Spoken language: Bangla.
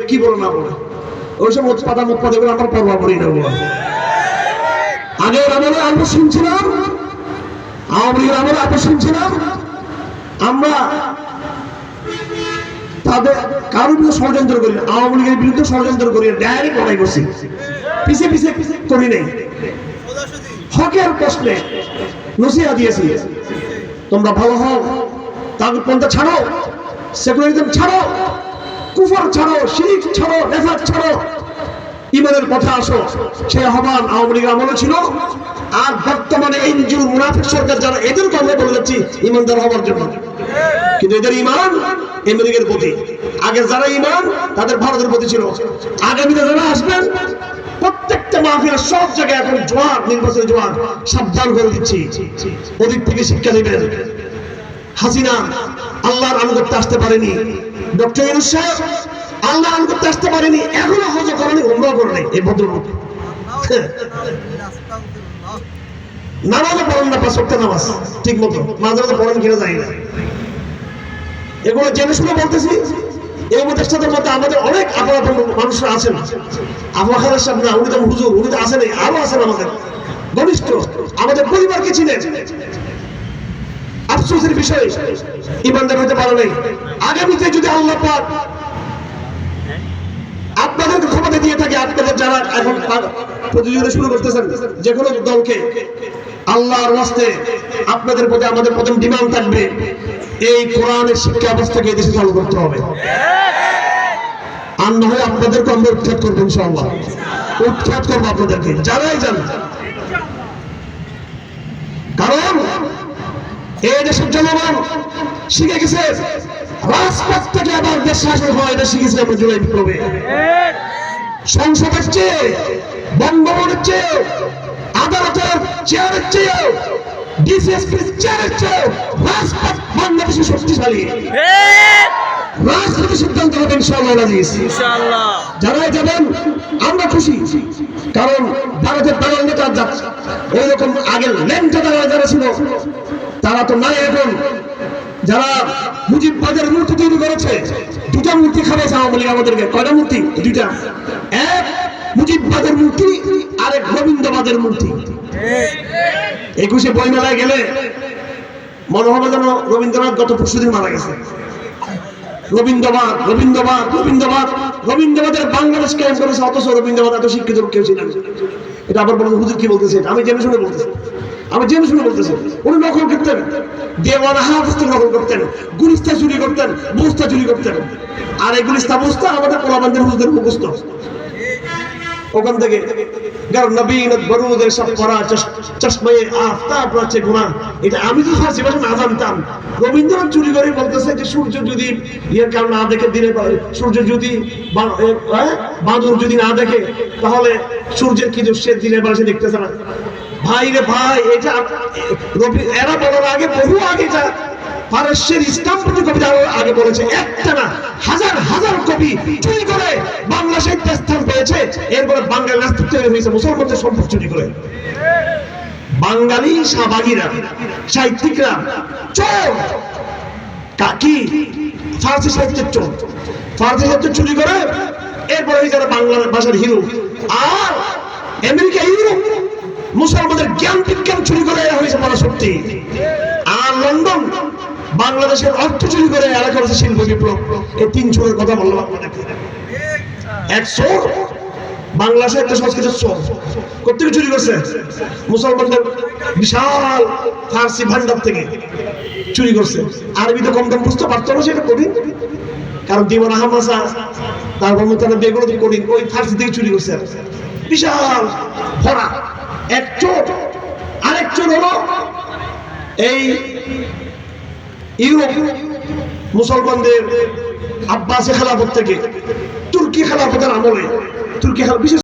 কি বলো না বলো ওইসব পাতা মুখ পাতা করে আমার পরবা করি না। আগের আমলে আমরা শুনছিলাম, আওয়ামী লীগের আমলে আমরা শুনছিলাম, আমরা তাদের কারোর বিরুদ্ধে ষড়যন্ত্র করি না, আওয়ামী লীগের বিরুদ্ধে ষড়যন্ত্র করি না, ডাইরেক্ট লড়াই করছি, পিছিয়ে পিছিয়ে করি নাই। হকের প্রশ্নে নসিহত দিয়েছি, তোমরা ভালো হও, তাগুতপন্থা ছাড়ো, সেকুলারিজম ছাড়ো, কুফর ছাড়ো, শিরক ছাড়ো, নেফাক ছাড়ো, ইমানের পথে আসো। সেই আহ্বান আওয়ামী লীগের আমলে ছিল। আর বর্তমানে এনজিও মুনাফিক সরকার যারা, এদেরকে আমরা বলে যাচ্ছি ইমানদার হওয়ার জন্য, কিন্তু এদের ইমান আমেরিকার প্রতি। আগে যারা ইমান তাদের ভারতের প্রতি ছিল, আগামীতে যারা আসবেন প্রত্যেকটা মাহফিলের সব জায়গায় এখন জোয়ার, নির্বাচনের জোয়ার, সাবধান করে দিচ্ছি, ওদিক থেকে শিক্ষা নেবেন। হাসিনা আল্লাহর আনুগত্য আসতে পারেনি, ডক্টর ইউনূস সাহেব আল্লাহর আনুগত্য আসতে পারেনি, এখনো হজ করেনি, উমরাও করেনি। এই ভদ্রলোক নামাজও পড়েন না, 5 ওয়াক্ত নামাজ ঠিক মতো মাঝে মাঝে পড়েন কিনা জানি না। এগুলো জেনে শুনে বলতেছি। এই উপদেষ্টাদের মধ্যে আমাদের অনেক আপন মানুষরা আছেন। আবু খালেদ সাহেব না, উনি তো হুজুর, উনি তো আসেন, আরো আছেন আমাদের ঘনিষ্ঠ, আমাদের পরিবারকে চিনেন। আফসোসের বিষয় ইমানদার হতে পারে নাই। আগামীতে যদি আল্লাহ পাক আপনাদেরকে ক্ষমতা দিয়ে থাকে, আপনাদের যারা এখন প্রতিযোগিতা শুরু করতেছেন যে কোনো দলকে, আল্লাহর ওয়াস্তে আপনাদের প্রতি আমাদের প্রথম ডিমান্ড থাকবে, এই কোরআনের শিক্ষা ব্যবস্থাকে এই দেশে চালু করতে হবে। আর না হয় আপনাদেরকে আমরা উৎখাত করবো, ইনশাআল্লাহ উৎখাত করবো আপনাদেরকে, যারাই যান। কারণ এই দেশের জনগণ শিখে গেছে রাজপথ থেকে আবার দেশ শাসন হয়, এটা শিখেছে আমরা জুলাই বিপ্লবে। সংসদের চেয়ে, বঙ্গভবনের চেয়ে, আদালতের চেয়ারের চেয়ে, ডিসিএসপির চেয়ারের চেয়ে রাজপথ বাংলাদেশে শক্তিশালী। রাজনীতি সিদ্ধান্ত হবে ইনশাআল্লাহ। যারাই যাবেন আমরা খুশি, কারণ ভারতের দালাল নেতা যাচ্ছে, ওই রকম আগের ল্যাংটা দালাল যারা ছিল তারা তো নাই এখন। যারা মুজিববাদের মূর্তি তৈরি করেছে, 2টা মূর্তি খাওয়াইছে আওয়ামী লীগ আমাদেরকে। কয়টা মূর্তি? 2টা। এক মুজিববাদের মূর্তি, আরেক রবীন্দ্রবাদের মূর্তি। 21শে বইমেলায় গেলে মনে হবে যেন রবীন্দ্রনাথ গত পরশুদিন মারা গেছে। রবীন্দ্রবাদ, রবীন্দ্রবাদ, রবীন্দ্রবাদ, রবীন্দ্রবাদের বাংলাদেশ কায়েম করেছে, অথচ রবীন্দ্রবাদ এত শিক্ষিত কেউ ছিলেন। এটা আবার বলুন হুজুর কি বলতেছে? আমি জেনে শুনে বলতেছি, আমি জেনে শুনে বলতেছি। উনি নকল করতেন, দেওয়ানা হাফিজ নকল করতেন, গুলিস্তা চুরি করতেন, বুস্তা চুরি করতেন। আর এই গুলিস্তা বুস্তা আমাদের পোলাবানদের হুজুরদের মুখস্থ। ওখান থেকে এটা আমি তো ফার্সি ভাষা না জানতাম। রবীন্দ্রনাথ চুরি করে বলতেছে যে সূর্য যদি ইয়ের কারণ না দেখে দিনে, সূর্য যদি বাদুর যদি না দেখে তাহলে সূর্যের কি দোষ, সে দিনের বেলা সে দেখতেছে না। ভাই রে ভাই, এটা এরা বলার আগে, বহু আগে যা পারস্যের ইসলামপন্থী কবিতা আগে বলেছে, একটা না হাজার হাজার কবি চুরি করে বাংলা সাহিত্যে স্থান পেয়েছে। এরপরে বাঙালি নাস্তিক তৈরি হয়েছে মুসলমানদের সম্পদ চুরি করে। বাঙালি শাহবাগীরা, সাহিত্যিকরা চোর, কাকি ফার্সি সাহিত্যের চোর, ফার্সি সাহিত্য চুরি করে এরপরে যারা বাংলা ভাষার হিরো। আর আমেরিকা, ইউরোপ মুসলমানদের জ্ঞান বিজ্ঞান চুরি করে এরা হয়েছে পরাশক্তি। আর লন্ডন বাংলাদেশের অর্থ চুরি করে এরা করেছে শিল্প বিপ্লব। এই 3 চোরের কথা বললাম আপনাদেরকে। এক চোর বাংলা সাহিত্য সংস্কৃতির চোর, কোথেকে চুরি করছে? মুসলমানদের বিশাল ফার্সি ভান্ডার থেকে চুরি করছে। আরবিতে কম দাম বুঝতে পারতো না, সেটা কঠিন, কারণ দিওয়ানা হামাসা তারপর তারা বেগুলো কঠিন, ওই ফার্সি থেকে চুরি করছে বিশাল ভরা। এক চোর। আরেক চোর হলো এই ইউরোপ মুসলমানদের আব্বাসী খেলাফত থেকে, তুর্কি খেলাফতের আমলে, তুর্কি বিশেষ